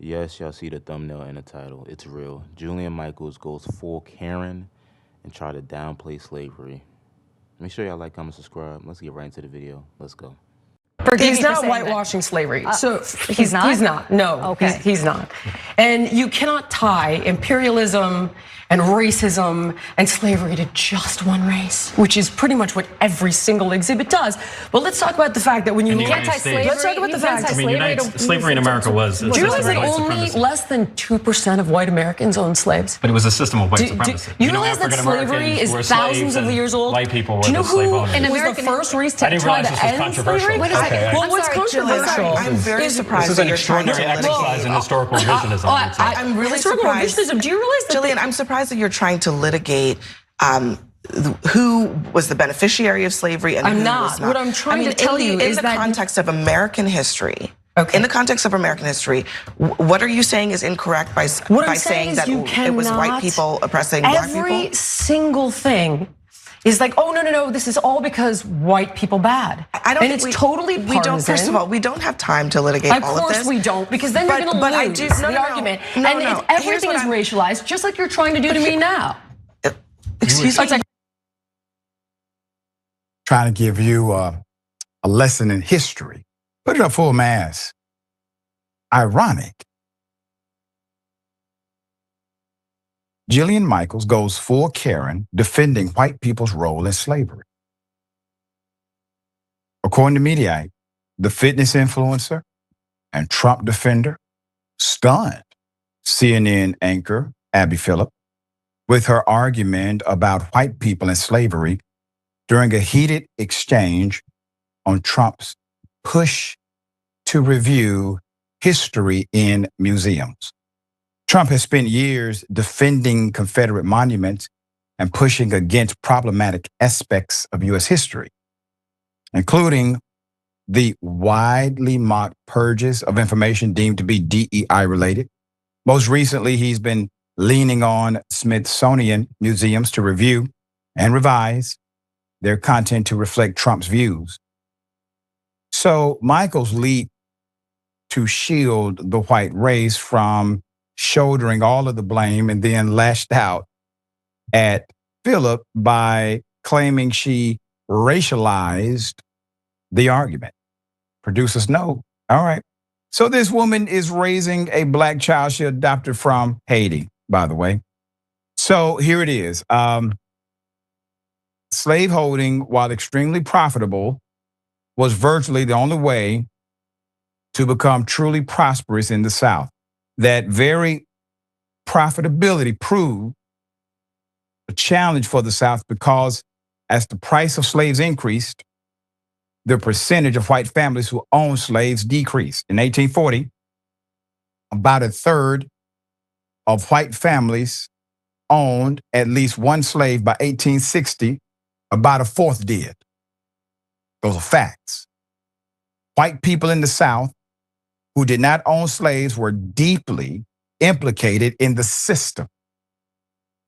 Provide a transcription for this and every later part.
Yes, y'all see the thumbnail and the title. It's real. Julian Michaels goes full Karen and try to downplay slavery. Make sure y'all like, comment, subscribe. Let's get right into the video. Let's go. He's not whitewashing slavery. So he's not? He's not. No, Okay. he's not. And you cannot tie imperialism and racism and slavery to just one race, which is pretty much what every single exhibit does. But let's talk about the fact that when you can't tie slavery. let's talk about the fact. I mean, slavery in America was. Do you realize that only less than 2% of white Americans owned slaves? But it was a system of white supremacy. You realize that slavery is thousands of years old? White people were Do you know the slave who owners. was the first race to try to end slavery? Wait a second. Well, what's controversial? I'm very surprised This is that an you're trying to extraordinary exercise in historical revisionism. I'm really surprised. Do you realize that Jillian, I'm surprised that you're trying to litigate who was the beneficiary of slavery and who was not. What I'm trying to tell you is in the that context of American history. Okay. In the context of American history, what are you saying is incorrect by saying that it was white people oppressing black people? Every single thing is like, oh no, this is all because white people bad. I don't. And it's totally partisan. We don't. First of all, we don't have time to litigate all of this. Of course we don't, because then you're going to lose the argument. And everything is racialized, just like you're trying to do to me now. Excuse me. Trying to give you a lesson in history. Put it up full mass. Ironic. Jillian Michaels goes full Karen defending white people's role in slavery. According to Mediaite, the fitness influencer and Trump defender stunned CNN anchor Abby Phillip with her argument about white people and slavery during a heated exchange on Trump's push to review history in museums. Trump has spent years defending Confederate monuments and pushing against problematic aspects of U.S. history, including the widely mocked purges of information deemed to be DEI related. Most recently, he's been leaning on Smithsonian museums to review and revise their content to reflect Trump's views. So Michaels leaped to shield the white race from shouldering all of the blame and then lashed out at Phillip by claiming she racialized the argument. Producers know. All right. So this woman is raising a black child she adopted from Haiti, by the way. So here it is. Slaveholding, while extremely profitable, was virtually the only way to become truly prosperous in the South. That very profitability proved a challenge for the South because as the price of slaves increased, the percentage of white families who owned slaves decreased. In 1840, about a third of white families owned at least one slave. By 1860, about a fourth did. Those are facts. White people in the South who did not own slaves were deeply implicated in the system.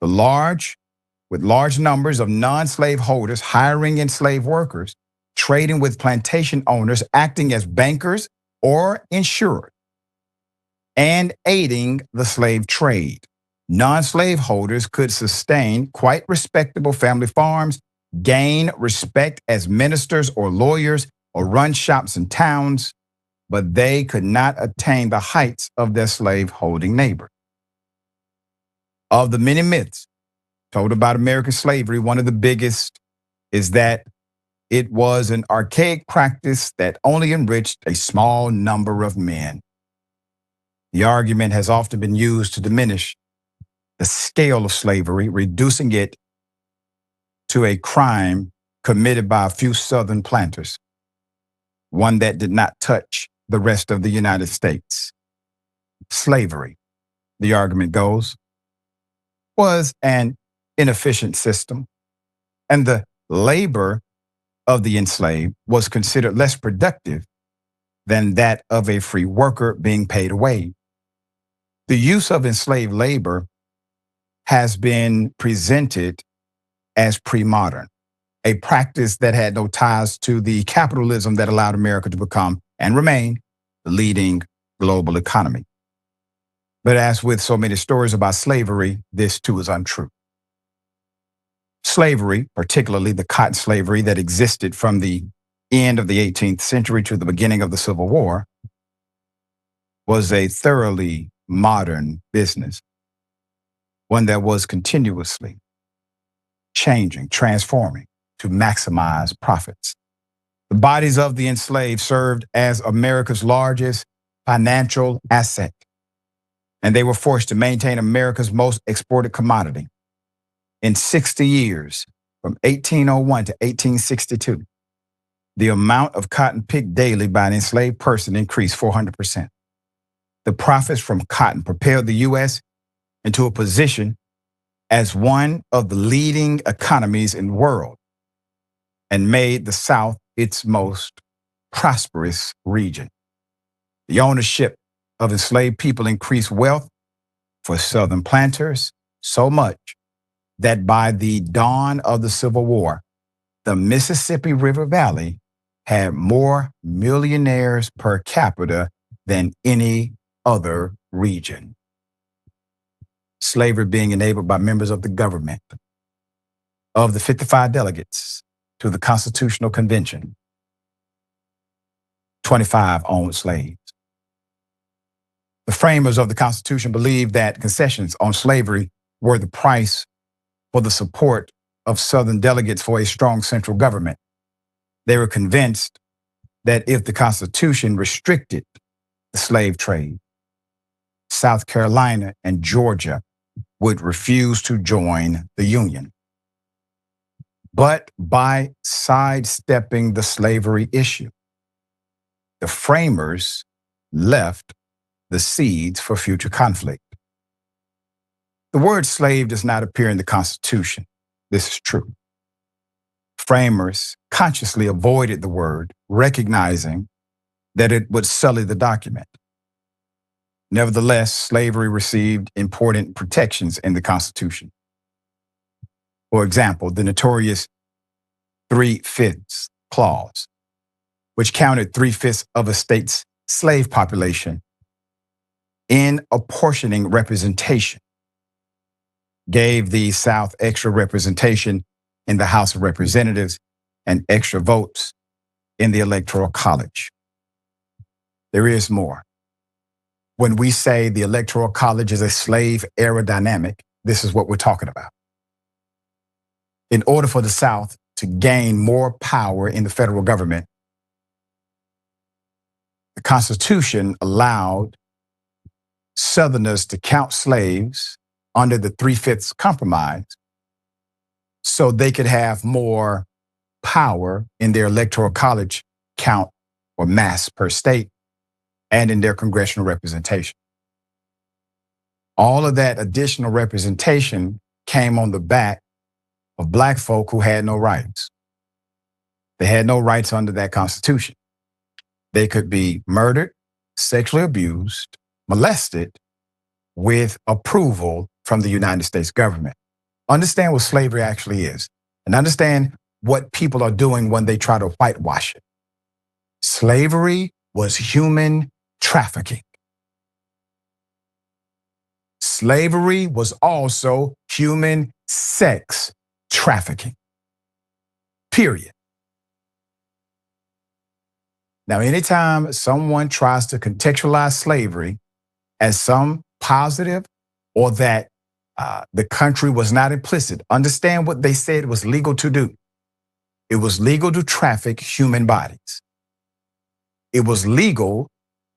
With large numbers of non-slave holders hiring enslaved workers, trading with plantation owners, acting as bankers or insurers, and aiding the slave trade. Non-slave holders could sustain quite respectable family farms, gain respect as ministers or lawyers, or run shops in towns, but they could not attain the heights of their slave-holding neighbor. Of the many myths told about American slavery, one of the biggest is that it was an archaic practice that only enriched a small number of men. The argument has often been used to diminish the scale of slavery, reducing it to a crime committed by a few Southern planters, one that did not touch the rest of the United States. Slavery, the argument goes, was an inefficient system, and the labor of the enslaved was considered less productive than that of a free worker being paid a wage. The use of enslaved labor has been presented as pre-modern, a practice that had no ties to the capitalism that allowed America to become and remain the leading global economy. But as with so many stories about slavery, this too is untrue. Slavery, particularly the cotton slavery that existed from the end of the 18th century to the beginning of the Civil War, was a thoroughly modern business, one that was continuously changing, transforming to maximize profits. The bodies of the enslaved served as America's largest financial asset, and they were forced to maintain America's most exported commodity. In 60 years, from 1801 to 1862, the amount of cotton picked daily by an enslaved person increased 400%. The profits from cotton propelled the U.S. into a position as one of the leading economies in the world and made the South its most prosperous region. The ownership of enslaved people increased wealth for Southern planters so much that by the dawn of the Civil War, the Mississippi River Valley had more millionaires per capita than any other region. Slavery being enabled by members of the government. Of the 55 delegates to the Constitutional Convention, 25 owned slaves. The framers of the Constitution believed that concessions on slavery were the price for the support of Southern delegates for a strong central government. They were convinced that if the Constitution restricted the slave trade, South Carolina and Georgia would refuse to join the Union. But by sidestepping the slavery issue, the framers left the seeds for future conflict. The word slave does not appear in the Constitution. This is true. Framers consciously avoided the word, recognizing that it would sully the document. Nevertheless, slavery received important protections in the Constitution. For example, the notorious 3/5 clause, which counted 3/5 of a state's slave population in apportioning representation, gave the South extra representation in the House of Representatives and extra votes in the Electoral College. There is more. When we say the Electoral College is a slave era dynamic, this is what we're talking about. In order for the South to gain more power in the federal government, the Constitution allowed Southerners to count slaves under the 3/5 compromise so they could have more power in their Electoral College count or mass per state and in their congressional representation. All of that additional representation came on the back of Black folk who had no rights. They had no rights under that Constitution. They could be murdered, sexually abused, molested with approval from the United States government. Understand what slavery actually is, and understand what people are doing when they try to whitewash it. Slavery was human trafficking. Slavery was also human sex trafficking. Period. Now, anytime someone tries to contextualize slavery as some positive or that the country was not implicit, understand what they said was legal to do. It was legal to traffic human bodies. It was legal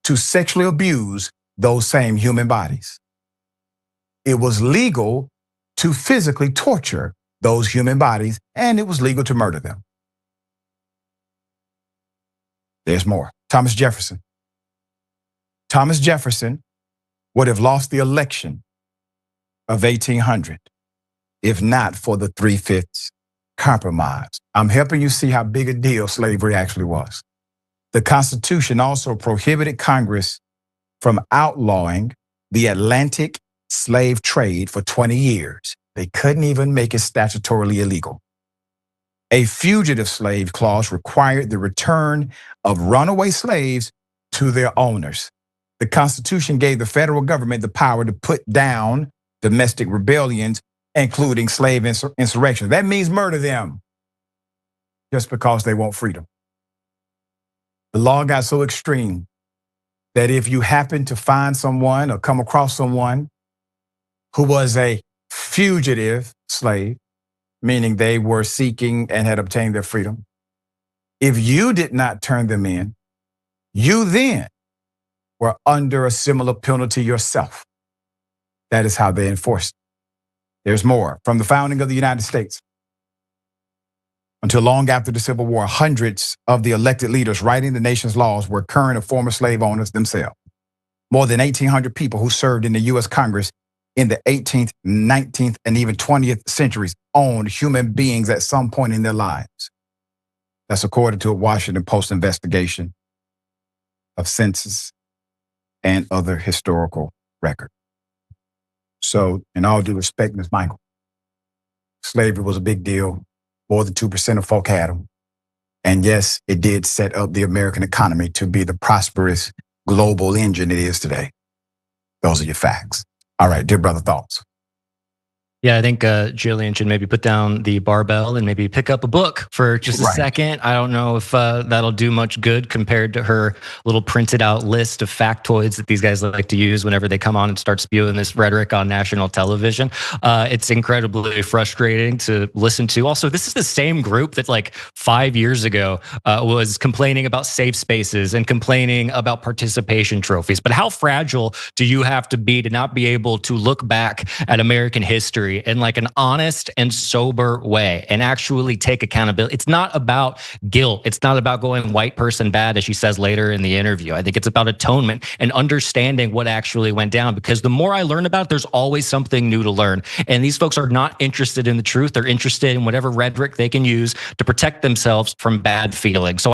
to sexually abuse those same human bodies. It was legal to physically torture those human bodies, and it was legal to murder them. There's more. Thomas Jefferson. Thomas Jefferson would have lost the election of 1800 if not for the 3/5 compromise. I'm helping you see how big a deal slavery actually was. The Constitution also prohibited Congress from outlawing the Atlantic slave trade for 20 years. They couldn't even make it statutorily illegal. A fugitive slave clause required the return of runaway slaves to their owners. the Constitution gave the federal government the power to put down domestic rebellions, including slave insurrection. That means murder them just because they want freedom. The law got so extreme that if you happen to find someone or come across someone who was a fugitive slave, meaning they were seeking and had obtained their freedom, if you did not turn them in, you then were under a similar penalty yourself. That is how they enforced it. There's more. From the founding of the United States until long after the Civil War, hundreds of the elected leaders writing the nation's laws were current or former slave owners themselves. More than 1,800 people who served in the U.S. Congress in the 18th, 19th, and even 20th centuries owned human beings at some point in their lives. That's according to a Washington Post investigation of census and other historical records. So, in all due respect, Ms. Michael, slavery was a big deal. More than 2% of folk had them. And yes, it did set up the American economy to be the prosperous global engine it is today. Those are your facts. All right, dear brother, thoughts? Yeah, I think Jillian should maybe put down the barbell and maybe pick up a book for just a second. I don't know if that'll do much good compared to her little printed out list of factoids that these guys like to use whenever they come on and start spewing this rhetoric on national television. It's incredibly frustrating to listen to. Also, this is the same group that like 5 years ago was complaining about safe spaces and complaining about participation trophies. But how fragile do you have to be to not be able to look back at American history in like an honest and sober way and actually take accountability? It's not about guilt. It's not about going white person bad, as she says later in the interview. I think it's about atonement and understanding what actually went down, because the more I learn about it, there's always something new to learn. And these folks are not interested in the truth. They're interested in whatever rhetoric they can use to protect themselves from bad feelings. So